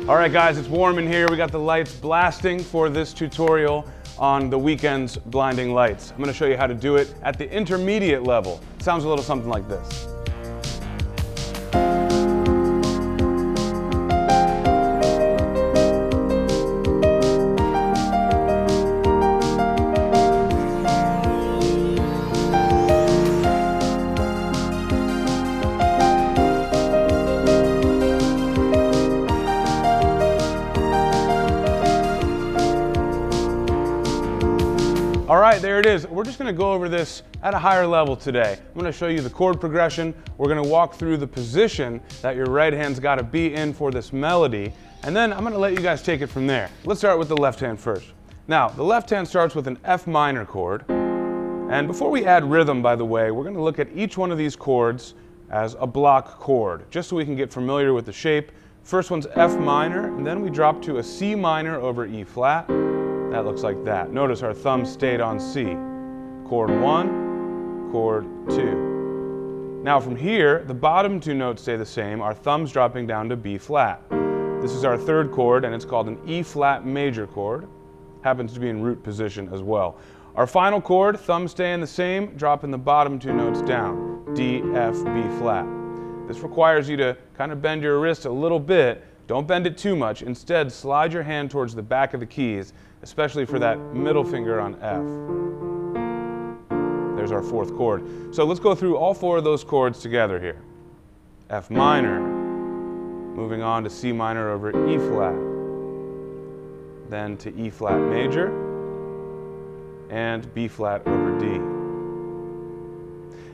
All right guys, it's warm in here. We got the lights blasting for this tutorial on the Weeknd's blinding lights. I'm going to show you how to do it at the intermediate level. It sounds a little something like this. All right, there it is. We're just going to go over this at a higher level today. I'm going to show you the chord progression. We're going to walk through the position that your right hand's got to be in for this melody, and then I'm going to let you guys take it from there. Let's start with the left hand first. Now, the left hand starts with an F minor chord, and before we add rhythm, by the way, we're going to look at each one of these chords as a block chord, just so we can get familiar with the shape. First one's F minor, and then we drop to a C minor over E flat. That looks like that. Notice our thumb stayed on C. Chord 1, chord 2. Now from here, the bottom two notes stay the same. Our thumb's dropping down to B flat. This is our third chord, and it's called an E flat major chord. Happens to be in root position as well. Our final chord, thumb staying the same, dropping the bottom two notes down. D, F, B flat. This requires you to kind of bend your wrist a little bit. Don't bend it too much. Instead, slide your hand towards the back of the keys, especially for that middle finger on F. There's our fourth chord. So let's go through all four of those chords together here. F minor, moving on to C minor over E flat, then to E flat major, and B flat over D.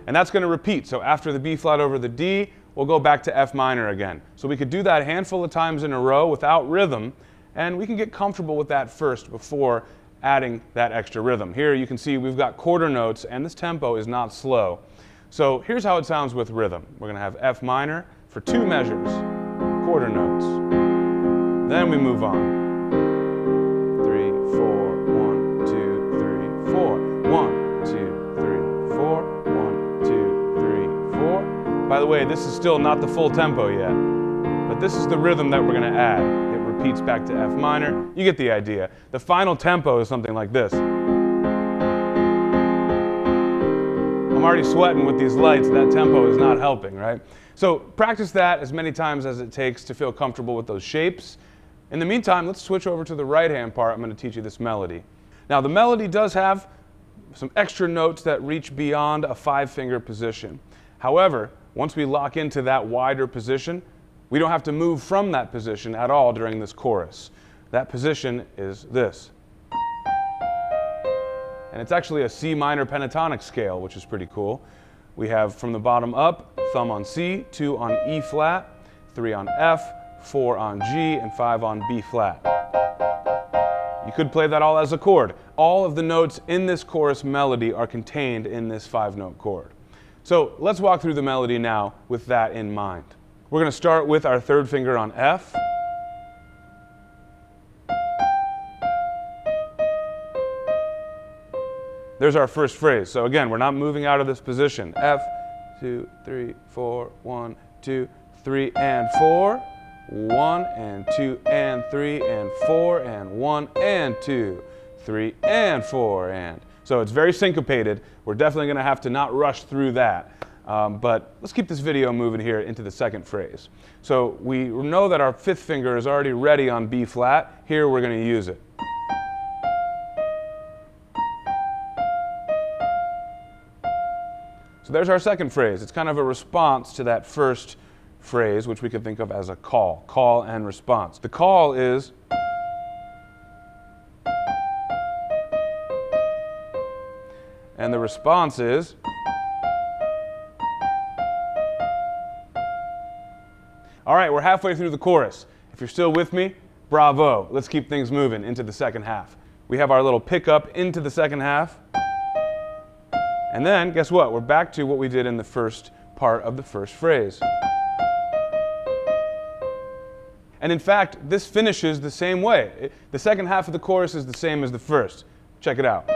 And that's going to repeat. So after the B flat over the D, we'll go back to F minor again. So we could do that a handful of times in a row without rhythm, and we can get comfortable with that first before adding that extra rhythm. Here you can see we've got quarter notes, and this tempo is not slow. So here's how it sounds with rhythm. We're going to have F minor for 2 measures, quarter notes. Then we move on. 3, 4, 1, 2, 3, 4. 1, 2, 3, 4. 1, 2, 3, 4. By the way, this is still not the full tempo yet, but this is the rhythm that we're going to add. It repeats back to F minor. You get the idea. The final tempo is something like this. I'm already sweating with these lights. That tempo is not helping, right? So practice that as many times as it takes to feel comfortable with those shapes. In the meantime, let's switch over to the right hand part. I'm going to teach you this melody. Now, the melody does have some extra notes that reach beyond a 5-finger position. However, once we lock into that wider position, we don't have to move from that position at all during this chorus. That position is this. And it's actually a C minor pentatonic scale, which is pretty cool. We have from the bottom up, thumb on C, 2 on E flat, 3 on F, 4 on G, and 5 on B flat. You could play that all as a chord. All of the notes in this chorus melody are contained in this 5-note chord. So let's walk through the melody now with that in mind. We're going to start with our third finger on F. There's our first phrase. So again, we're not moving out of this position. F, 2, 3, 4, 1, 2, 3, and 4. 1 and 2 and 3 and 4 and 1 and 2, 3 and 4 and. So it's very syncopated. We're definitely going to have to not rush through that. But let's keep this video moving here into the second phrase. So we know that our 5th finger is already ready on B flat. Here we're going to use it. So there's our second phrase. It's kind of a response to that first phrase, which we could think of as a call and response. The call is and the response is all right, we're halfway through the chorus. If you're still with me, bravo. Let's keep things moving into the second half. We have our little pickup into the second half. And then, guess what? We're back to what we did in the first part of the first phrase. And in fact, this finishes the same way. The second half of the chorus is the same as the first. Check it out.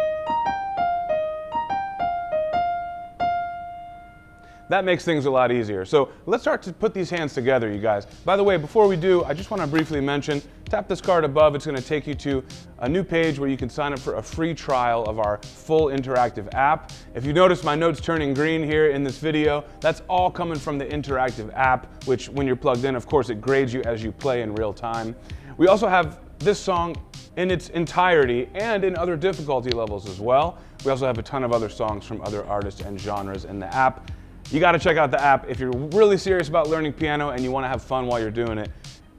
That makes things a lot easier. So let's start to put these hands together, you guys. By the way, before we do, I just want to briefly mention, tap this card above. It's going to take you to a new page where you can sign up for a free trial of our full interactive app. If you notice my notes turning green here in this video, that's all coming from the interactive app, which when you're plugged in, of course, it grades you as you play in real time. We also have this song in its entirety and in other difficulty levels as well. We also have a ton of other songs from other artists and genres in the app. You got to check out the app if you're really serious about learning piano and you want to have fun while you're doing it.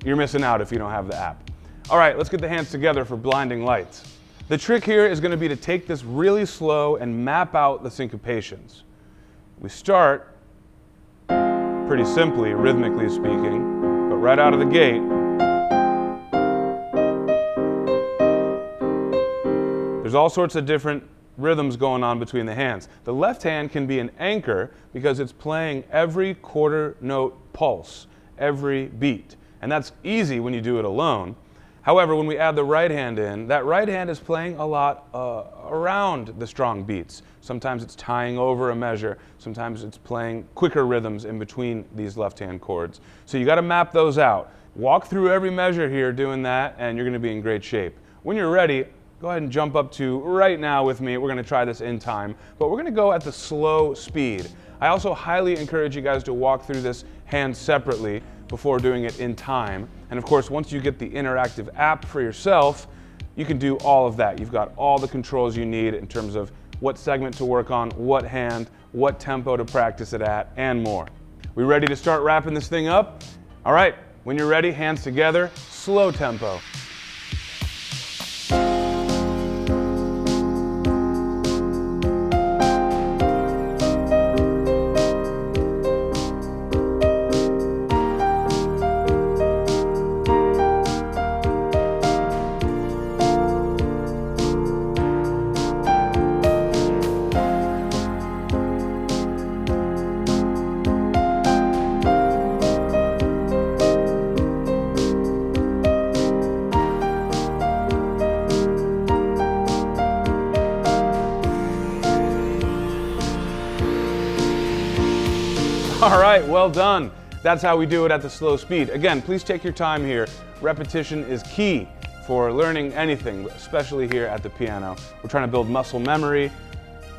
You're missing out if you don't have the app. All right, let's get the hands together for Blinding Lights. The trick here is going to be to take this really slow and map out the syncopations. We start pretty simply, rhythmically speaking, but right out of the gate, there's all sorts of different rhythms going on between the hands. The left hand can be an anchor because it's playing every quarter note pulse, every beat. And that's easy when you do it alone. However, when we add the right hand in, that right hand is playing a lot around the strong beats. Sometimes it's tying over a measure. Sometimes it's playing quicker rhythms in between these left hand chords. So you got to map those out. Walk through every measure here doing that, and you're going to be in great shape. When you're ready, go ahead and jump up to right now with me. We're going to try this in time, but we're going to go at the slow speed. I also highly encourage you guys to walk through this hand separately before doing it in time. And of course, once you get the interactive app for yourself, you can do all of that. You've got all the controls you need in terms of what segment to work on, what hand, what tempo to practice it at, and more. We ready to start wrapping this thing up? All right, when you're ready, hands together, slow tempo. All right, well done. That's how we do it at the slow speed. Again, please take your time here. Repetition is key for learning anything, especially here at the piano. We're trying to build muscle memory.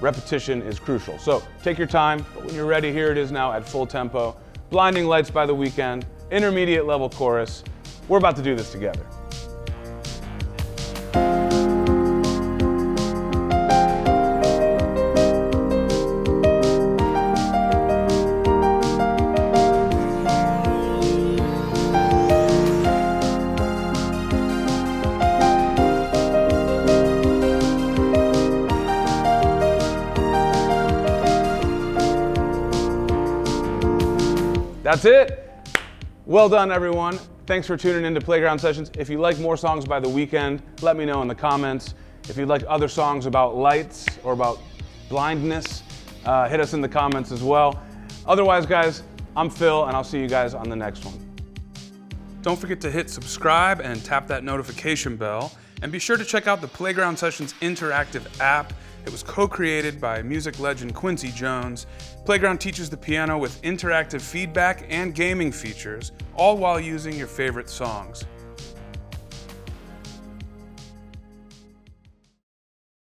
Repetition is crucial. So take your time, but when you're ready, here it is now at full tempo. Blinding Lights by The Weeknd, intermediate level chorus. We're about to do this together. That's it. Well done, everyone. Thanks for tuning into Playground Sessions. If you like more songs by The Weeknd, let me know in the comments. If you'd like other songs about lights or about blindness, hit us in the comments as well. Otherwise, guys, I'm Phil, and I'll see you guys on the next one. Don't forget to hit subscribe and tap that notification bell. And be sure to check out the Playground Sessions interactive app. It was co-created by music legend Quincy Jones. Playground teaches the piano with interactive feedback and gaming features, all while using your favorite songs.